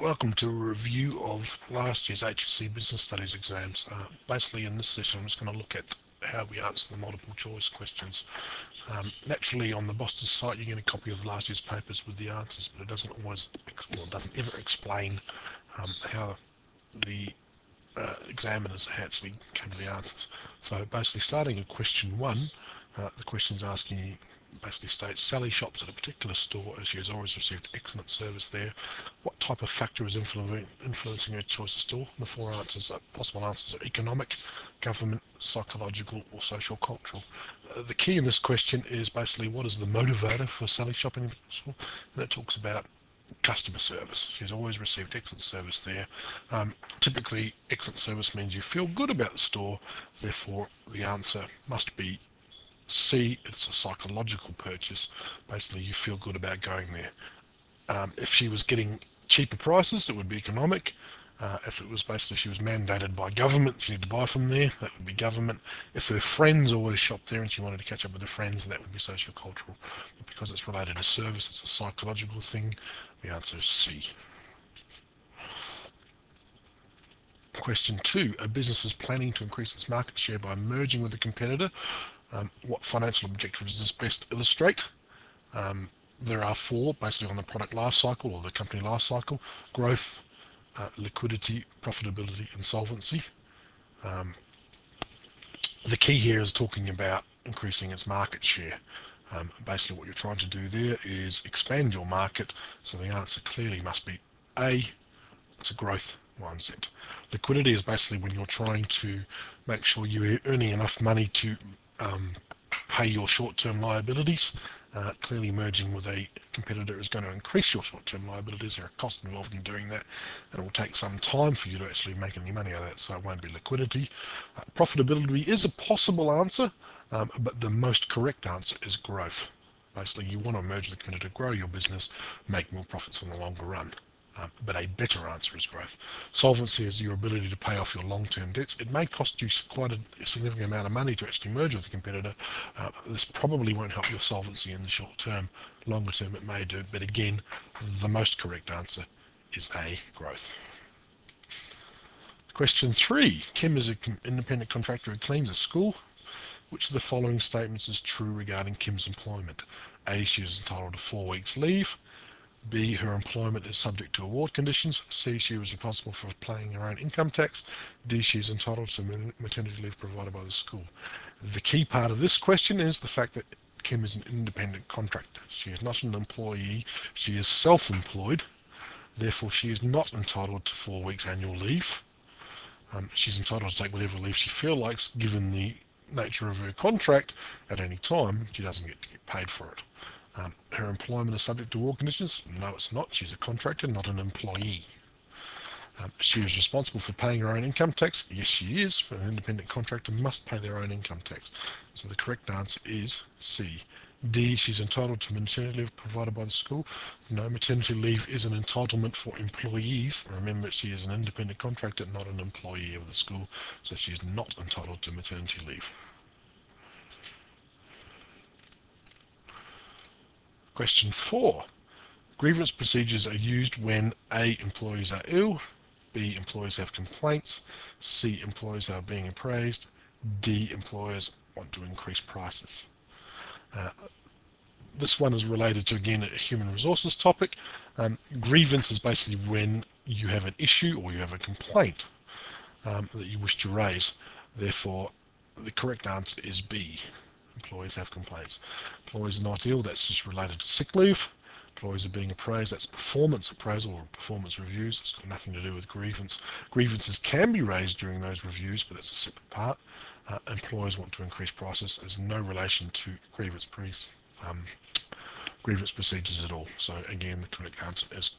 Welcome to a review of last year's HSC Business Studies exams. Basically in this session I'm just going to look at how we answer the multiple choice questions. Naturally on the Boston site you get a copy of last year's papers with the answers, but it doesn't always, well, it doesn't ever explain how the examiners actually came to the answers. So basically starting at question 1, the question's asking you, basically states, Sally shops at a particular store as she has always received excellent service there. What type of factor is influencing her choice of store? The four answers, possible answers are economic, government, psychological or social cultural. The key in this question is basically what is the motivator for Sally shopping in a store, and it talks about customer service. She's always received excellent service there. Typically excellent service means you feel good about the store, therefore the answer must be C. It's a psychological purchase. Basically you feel good about going there. If she was getting cheaper prices, it would be economic. If it was basically she was mandated by government, she needed to buy from there, that would be government. If her friends always shopped there and she wanted to catch up with her friends, that would be socio-cultural. But because it's related to service, it's a psychological thing. The answer is C. Question 2. A business is planning to increase its market share by merging with a competitor. What financial objective does this best illustrate? There are 4, basically on the product life cycle or the company life cycle: growth, liquidity, profitability and solvency. The key here is talking about increasing its market share. Basically what you're trying to do there is expand your market, so the answer clearly must be A. It's a growth mindset. Liquidity is basically when you're trying to make sure you're earning enough money to pay your short-term liabilities. Clearly merging with a competitor is going to increase your short-term liabilities. There are costs involved in doing that, and it will take some time for you to actually make any money out of that, so it won't be liquidity. Profitability is a possible answer, but the most correct answer is growth. Basically you want to merge with the competitor, grow your business, make more profits in the longer run. But a better answer is growth. Solvency is your ability to pay off your long-term debts. It may cost you quite a significant amount of money to actually merge with a competitor. This probably won't help your solvency in the short term. Longer term it may do, but again, the most correct answer is A, growth. Question 3. Kim is an independent contractor who cleans a school. Which of the following statements is true regarding Kim's employment? A, she is entitled to 4 weeks leave. B, her employment is subject to award conditions. C, she was responsible for paying her own income tax. D, she is entitled to maternity leave provided by the school. The key part of this question is the fact that Kim is an independent contractor. She is not an employee. She is self-employed. Therefore, she is not entitled to 4 weeks annual leave. She's entitled to take whatever leave she feels like, given the nature of her contract. At any time, she doesn't get to get paid for it. Her employment is subject to award conditions? No, it's not. She's a contractor, not an employee. She is responsible for paying her own income tax? Yes, she is. An independent contractor must pay their own income tax. So the correct answer is C. D, she's entitled to maternity leave provided by the school. No, maternity leave is an entitlement for employees. Remember, she is an independent contractor, not an employee of the school, so she is not entitled to maternity leave. Question 4. Grievance procedures are used when A, employees are ill, B, employees have complaints, C, employees are being appraised, D, employers want to increase prices. This one is related to, again, a human resources topic. Grievance is basically when you have an issue or you have a complaint that you wish to raise. Therefore, the correct answer is B. Employees have complaints. Employees are not ill, that's just related to sick leave. Employees are being appraised, that's performance appraisal or performance reviews. It's got nothing to do with grievance. Grievances can be raised during those reviews, but that's a separate part. Employers want to increase prices. There's no relation to grievance procedures at all. So again, the correct answer is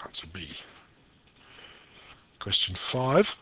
answer B. Question 5.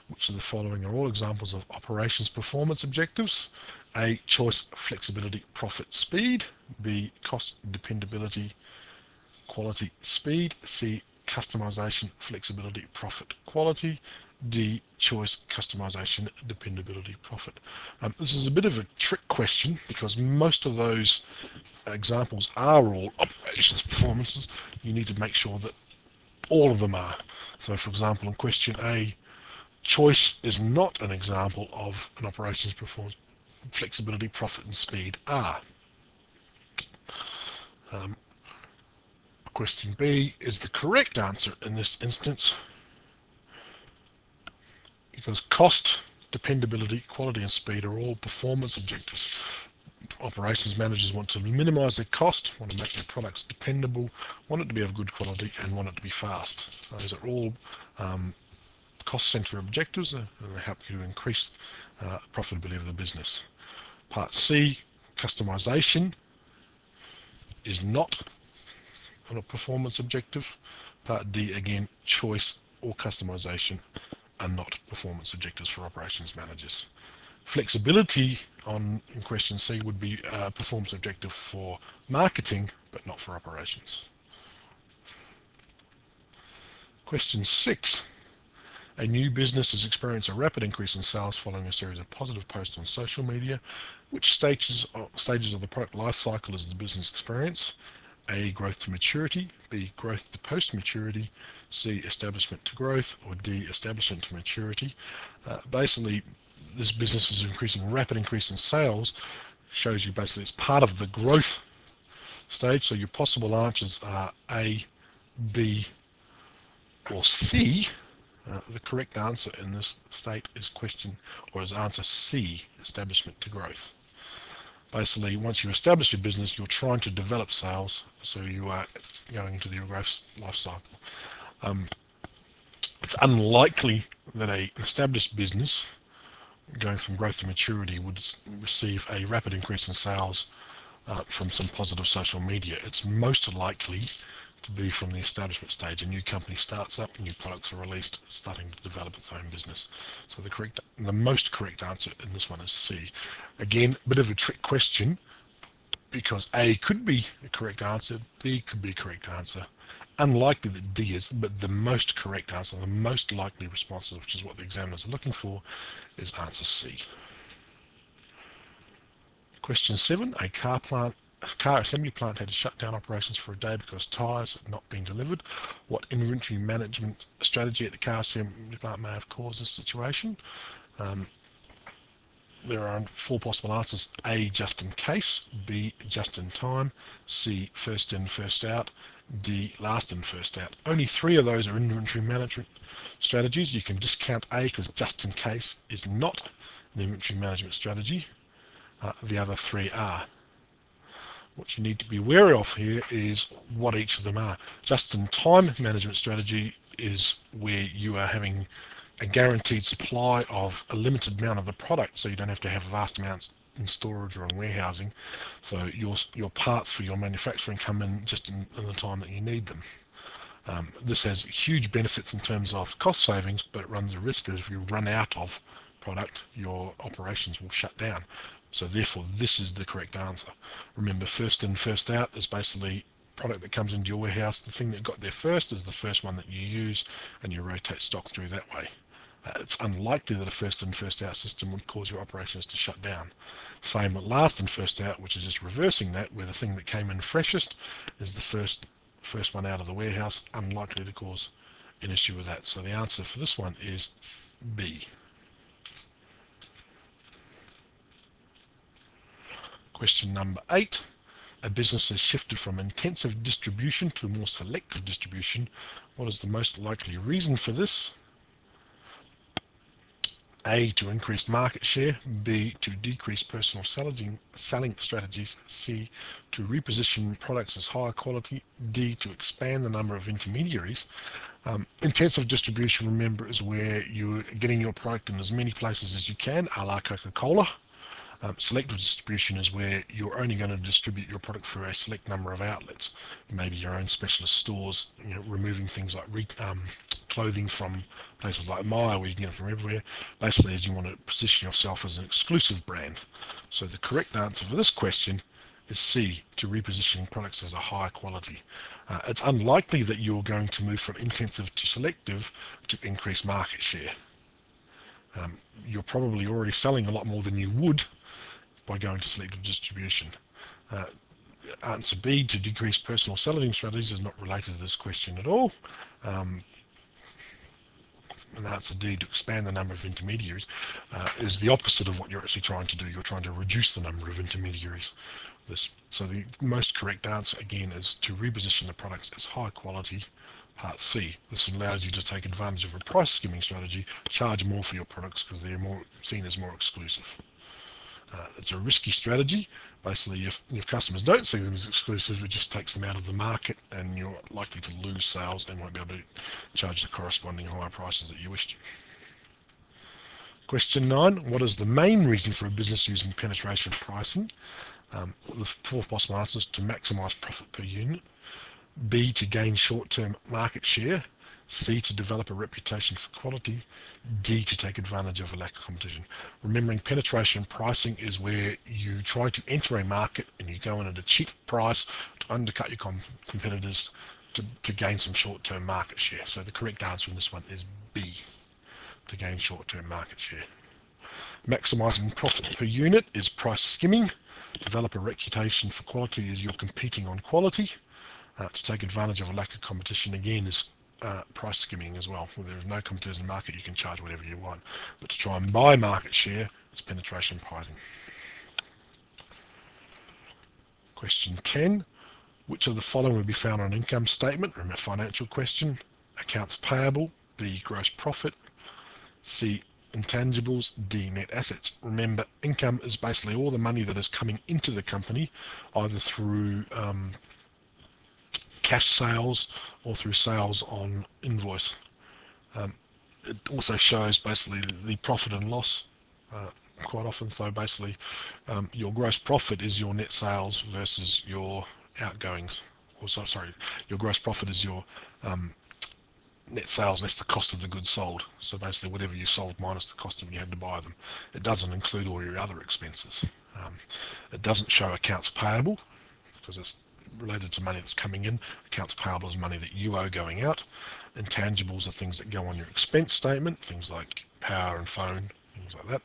Which of the following are all examples of operations performance objectives? A, choice, flexibility, profit, speed. B, cost, dependability, quality, speed. C, customization, flexibility, profit, quality. D, choice, customization, dependability, profit. This is a bit of a trick question because most of those examples are all operations performances. You need to make sure that all of them are. So for example, in question A, choice is not an example of an operations performance. Flexibility, profit and speed are. Question B is the correct answer in this instance, because cost, dependability, quality and speed are all performance objectives. Operations managers want to minimize their cost, want to make their products dependable, want it to be of good quality and want it to be fast. Those are all cost center objectives and they help you to increase profitability of the business. Part C, customization is not a performance objective. Part D, again, choice or customization are not performance objectives for operations managers. Flexibility in question C would be a performance objective for marketing, but not for operations. Question 6. A new business has experienced a rapid increase in sales following a series of positive posts on social media. Which stages of the product life cycle is the business experience? A, growth to maturity, B, growth to post-maturity, C, establishment to growth, or D, establishment to maturity. Basically, this business is increasing, rapid increase in sales, shows you basically it's part of the growth stage, so your possible answers are A, B, or C. The correct answer in this state is answer C, establishment to growth. Basically, once you establish your business, you're trying to develop sales, so you are going into your growth life cycle. It's unlikely that an established business going from growth to maturity would receive a rapid increase in sales from some positive social media. It's most likely to be from the establishment stage. A new company starts up, new products are released, starting to develop its own business. So the most correct answer in this one is C. Again, a bit of a trick question, because A could be a correct answer, B could be a correct answer. Unlikely that D is, but the most correct answer, the most likely response, which is what the examiners are looking for, is answer C. Question 7, a car assembly plant had to shut down operations for a day because tyres had not been delivered. What inventory management strategy at the car assembly plant may have caused this situation? There are 4 possible answers. A, just in case, B, just in time, C, first in, first out, D, last in, first out. Only 3 of those are inventory management strategies. You can discount A because just in case is not an inventory management strategy. The other 3 are. What you need to be wary of here is what each of them are. Just-in-time management strategy is where you are having a guaranteed supply of a limited amount of the product, so you don't have to have vast amounts in storage or in warehousing. So your parts for your manufacturing come in just in the time that you need them. This has huge benefits in terms of cost savings, but it runs a risk that if you run out of product, your operations will shut down. So therefore, this is the correct answer. Remember, first in, first out is basically product that comes into your warehouse. The thing that got there first is the first one that you use, and you rotate stock through that way. It's unlikely that a first in, first out system would cause your operations to shut down. Same with last in, first out, which is just reversing that, where the thing that came in freshest is the first one out of the warehouse, unlikely to cause an issue with that. So the answer for this one is B. Question number 8. A business has shifted from intensive distribution to more selective distribution. What is the most likely reason for this? A, to increase market share, B, to decrease personal selling strategies, C, to reposition products as higher quality, D, to expand the number of intermediaries. Intensive distribution, remember, is where you're getting your product in as many places as you can, a la Coca-Cola. Selective distribution is where you're only going to distribute your product through a select number of outlets, maybe your own specialist stores, removing things like clothing from places like Myer, where you can get it from everywhere. Basically, as you want to position yourself as an exclusive brand. So the correct answer for this question is C, to repositioning products as a higher quality. It's unlikely that you're going to move from intensive to selective to increase market share. You're probably already selling a lot more than you would by going to selective distribution. Answer B, to decrease personal selling strategies, is not related to this question at all. And answer D, to expand the number of intermediaries, is the opposite of what you're actually trying to do. You're trying to reduce the number of intermediaries. So the most correct answer, again, is to reposition the products as high quality. Part C, this allows you to take advantage of a price skimming strategy, charge more for your products because they're seen as more exclusive. It's a risky strategy. Basically, if your customers don't see them as exclusive, it just takes them out of the market and you're likely to lose sales and won't be able to charge the corresponding higher prices that you wish to. Question 9, what is the main reason for a business using penetration pricing? The 4 possible answers: to maximize profit per unit, B, to gain short-term market share, C, to develop a reputation for quality, D, to take advantage of a lack of competition. Remembering, penetration pricing is where you try to enter a market and you go in at a cheap price to undercut your competitors to gain some short-term market share. So the correct answer in this one is B, to gain short-term market share. Maximizing profit per unit is price skimming. Develop a reputation for quality is you're competing on quality. To take advantage of a lack of competition, again, is price skimming as well. When there is no competitors in the market, you can charge whatever you want. But to try and buy market share, it's penetration pricing. Question 10. Which of the following will be found on an income statement? Remember, financial question. Accounts payable, B, gross profit, C, intangibles, D, net assets. Remember, income is basically all the money that is coming into the company, either through cash sales or through sales on invoice. It also shows basically the profit and loss quite often. So basically, your gross profit is your net sales versus your outgoings. Or sorry, your gross profit is your net sales less the cost of the goods sold. So basically, whatever you sold minus the cost of when you had to buy them. It doesn't include all your other expenses. It doesn't show accounts payable because it's related to money that's coming in. Accounts payable is money that you owe going out. Intangibles are things that go on your expense statement, things like power and phone, things like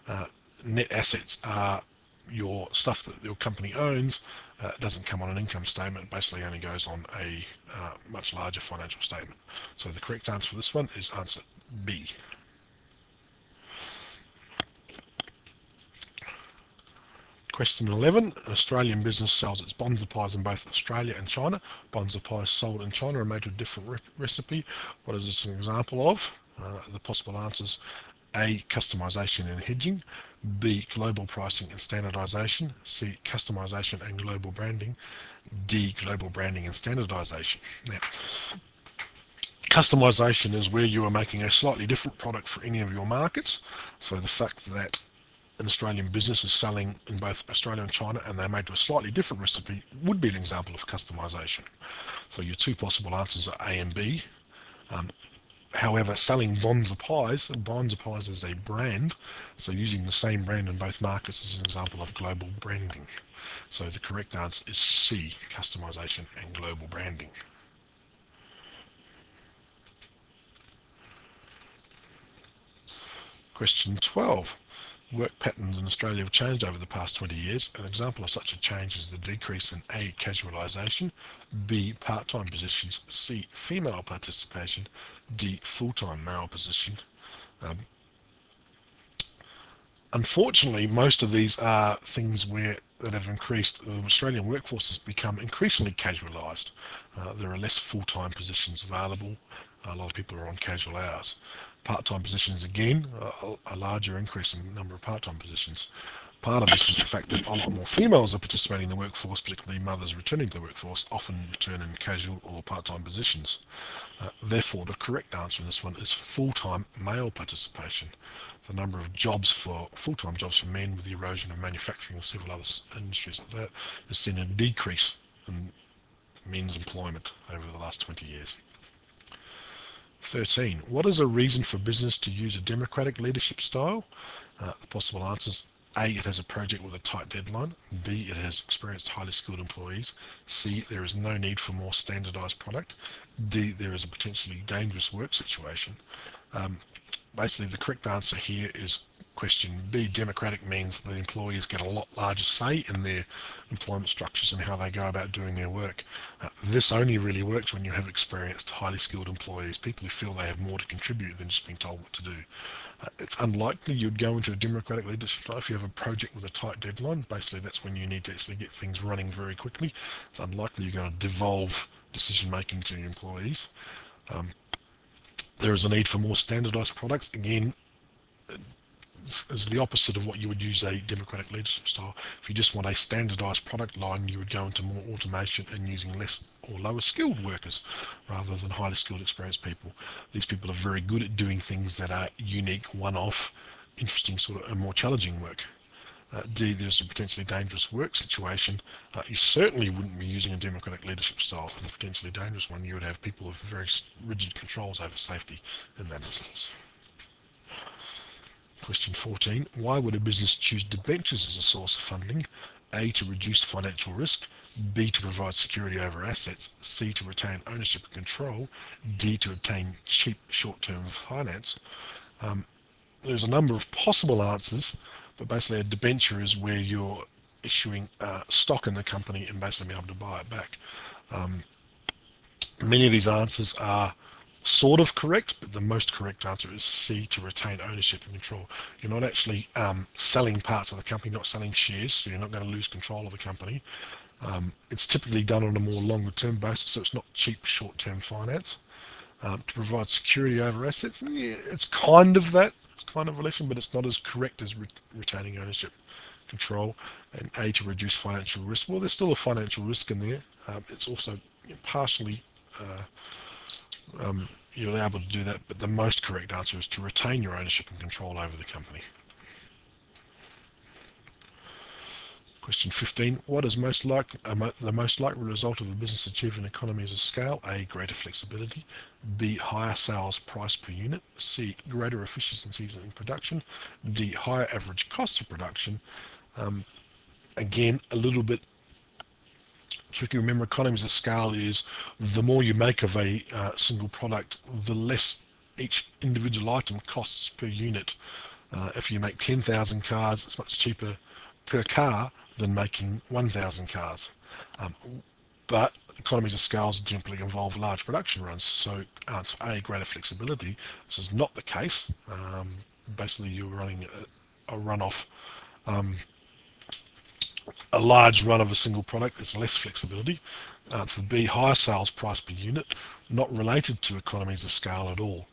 that. Net assets are your stuff that your company owns. It doesn't come on an income statement, basically only goes on a much larger financial statement. So the correct answer for this one is answer B. Question 11. An Australian business sells its bonza pies in both Australia and China. Bonza pies sold in China are made with a different recipe. What is this an example of? The possible answers: A, customization and hedging, B, global pricing and standardization, C, customization and global branding, D, global branding and standardization. Now, customization is where you are making a slightly different product for any of your markets. So the fact that an Australian business is selling in both Australia and China and they're made to a slightly different recipe would be an example of customization. So your 2 possible answers are A and B. However, selling bonza pies is a brand, so using the same brand in both markets is an example of global branding. So the correct answer is C, customization and global branding. Question 12. Work patterns in Australia have changed over the past 20 years. An example of such a change is the decrease in A, casualisation, B, part-time positions, C, female participation, D, full-time male position. Unfortunately, most of these are things that have increased. The Australian workforce has become increasingly casualised. There are less full-time positions available. A lot of people are on casual hours. Part-time positions, again, a larger increase in the number of part-time positions. Part of this is the fact that a lot more females are participating in the workforce, particularly mothers returning to the workforce, often return in casual or part-time positions. Therefore, the correct answer in this one is full-time male participation. The number of jobs for full-time jobs for men with the erosion of manufacturing and several other industries like that has seen a decrease in men's employment over the last 20 years. 13. What is a reason for business to use a democratic leadership style? The possible answers: A, it has a project with a tight deadline, B, it has experienced highly skilled employees, C, there is no need for more standardized product, D, there is a potentially dangerous work situation. Basically, the correct answer here is Question B, democratic means the employees get a lot larger say in their employment structures and how they go about doing their work. This only really works when you have experienced, highly skilled employees, people who feel they have more to contribute than just being told what to do. It's unlikely you'd go into a democratic leadership style if you have a project with a tight deadline. Basically, that's when you need to actually get things running very quickly. It's unlikely you're going to devolve decision making to your employees. There is a need for more standardized products. Again, is the opposite of what you would use a democratic leadership style. If you just want a standardized product line, you would go into more automation and using less or lower skilled workers rather than highly skilled experienced people. These people are very good at doing things that are unique, one-off, interesting sort of and more challenging work. D, there's a potentially dangerous work situation. You certainly wouldn't be using a democratic leadership style in a potentially dangerous one. You would have people with very rigid controls over safety in that instance. Question 14, why would a business choose debentures as a source of funding? A, to reduce financial risk, B, to provide security over assets, C, to retain ownership and control, D, to obtain cheap short-term finance. There's a number of possible answers, but basically a debenture is where you're issuing stock in the company and basically being able to buy it back. Many of these answers are sort of correct, but the most correct answer is C, to retain ownership and control. You're not actually selling parts of the company, not selling shares, so you're not going to lose control of the company. It's typically done on a more longer term basis, so it's not cheap short-term finance. To provide security over assets, yeah, it's kind of that, it's kind of relation, but it's not as correct as retaining ownership control. And A, to reduce financial risk. Well, there's still a financial risk in there. It's also partially you're able to do that, but the most correct answer is to retain your ownership and control over the company. Question 15, what is the most likely result of a business achieving economies of scale? A, greater flexibility, B, higher sales price per unit, C, greater efficiencies in production, D, higher average cost of production. Again, a little bit tricky. Remember, economies of scale is the more you make of a single product, the less each individual item costs per unit. If you make 10,000 cars, it's much cheaper per car than making 1,000 cars. But economies of scale generally involve large production runs. So answer A, greater flexibility. This is not the case. Basically, you're running a run-off a large run of a single product, there's less flexibility. Answer B, higher sales price per unit, not related to economies of scale at all.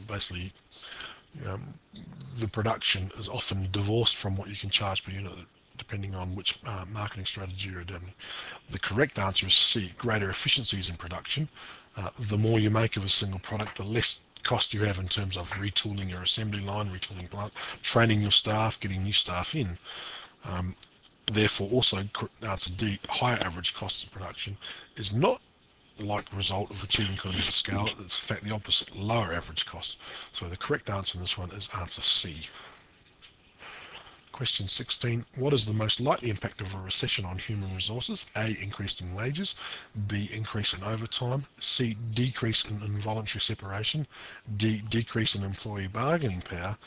Basically, the production is often divorced from what you can charge per unit, depending on which marketing strategy you're adopting. The correct answer is C, greater efficiencies in production. The more you make of a single product, the less cost you have in terms of retooling your assembly line, retooling plant, training your staff, getting new staff in. Therefore, also answer D, higher average cost of production is not like the result of achieving economies of scale. It's in fact the opposite, lower average cost. So the correct answer in this one is answer C. Question 16, what is the most likely impact of a recession on human resources? A, increase in wages, B, increase in overtime, C, decrease in involuntary separation, D, decrease in employee bargaining power.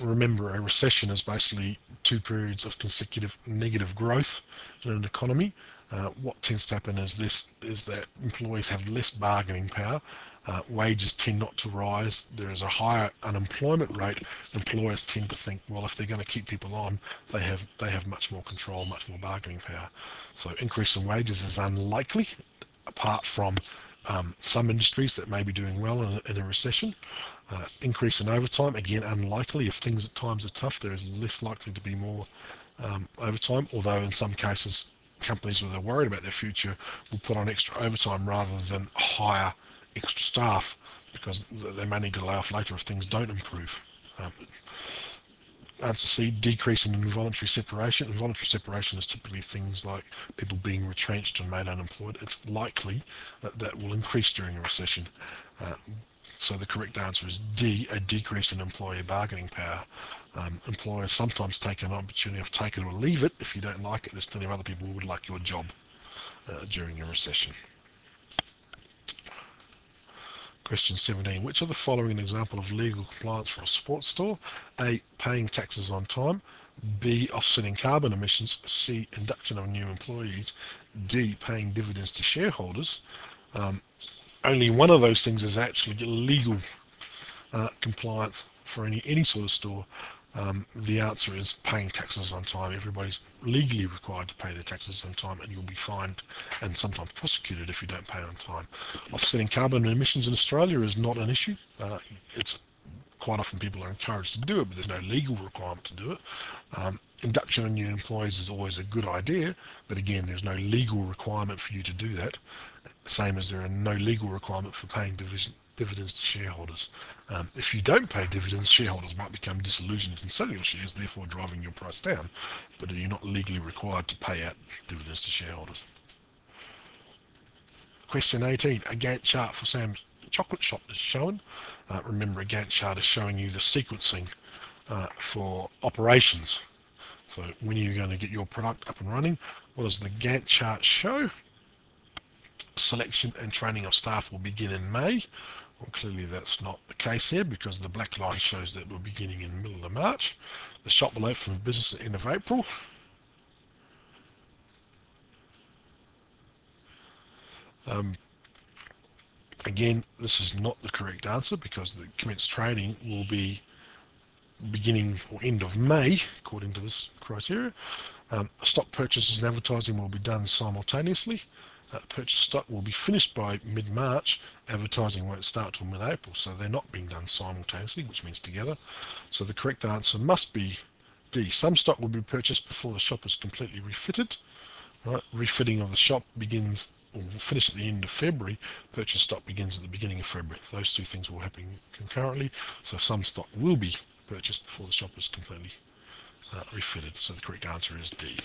Remember, a recession is basically 2 periods of consecutive negative growth in an economy. What tends to happen is that employees have less bargaining power. Wages tend not to rise. There is a higher unemployment rate. Employers tend to think, well, if they're going to keep people on, they have much more control, much more bargaining power. So increase in wages is unlikely, apart from some industries that may be doing well in a recession. Increase in overtime, again, unlikely. If things at times are tough, there is less likely to be more overtime, although in some cases companies where they're worried about their future will put on extra overtime rather than hire extra staff, because they may need to lay off later if things don't improve. Answer C, decrease in involuntary separation. Involuntary separation is typically things like people being retrenched and made unemployed. It's likely that that will increase during a recession. So the correct answer is D, a decrease in employee bargaining power. Employers sometimes take an opportunity of take it or leave it. If you don't like it, there's plenty of other people who would like your job during a recession. Question 17. Which of the following an example of legal compliance for a sports store? A. Paying taxes on time. B. Offsetting carbon emissions. C. Induction of new employees. D. Paying dividends to shareholders. Only one of those things is actually legal compliance for any sort of store. The answer is paying taxes on time. Everybody's legally required to pay their taxes on time, and you'll be fined and sometimes prosecuted if you don't pay on time. Offsetting carbon emissions in Australia is not an issue. It's quite often people are encouraged to do it, but there's no legal requirement to do it. Induction of new employees is always a good idea, but again, there's no legal requirement for you to do that. Same as there are no legal requirement for paying dividends to shareholders. If you don't pay dividends, shareholders might become disillusioned and sell your shares, therefore driving your price down, but you're not legally required to pay out dividends to shareholders. Question 18. A Gantt chart for Sam's chocolate shop is shown. Remember, a Gantt chart is showing you the sequencing for operations. So when you're going to get your product up and running, what does the Gantt chart show? Selection and training of staff will begin in May. Well, clearly that's not the case here because the black line shows that we're beginning in the middle of March. The shop will open for business at the end of April. Again, this is not the correct answer because the commenced trading will be beginning or end of May, according to this criteria. Stock purchases and advertising will be done simultaneously. Purchase stock will be finished by mid-March. Advertising won't start till mid-April, so they're not being done simultaneously, which means together. So the correct answer must be D. Some stock will be purchased before the shop is completely refitted. Right? Refitting of the shop begins or will finish at the end of February. Purchase stock begins at the beginning of February. Those two things will happen concurrently. So some stock will be purchased before the shop is completely refitted. So the correct answer is D.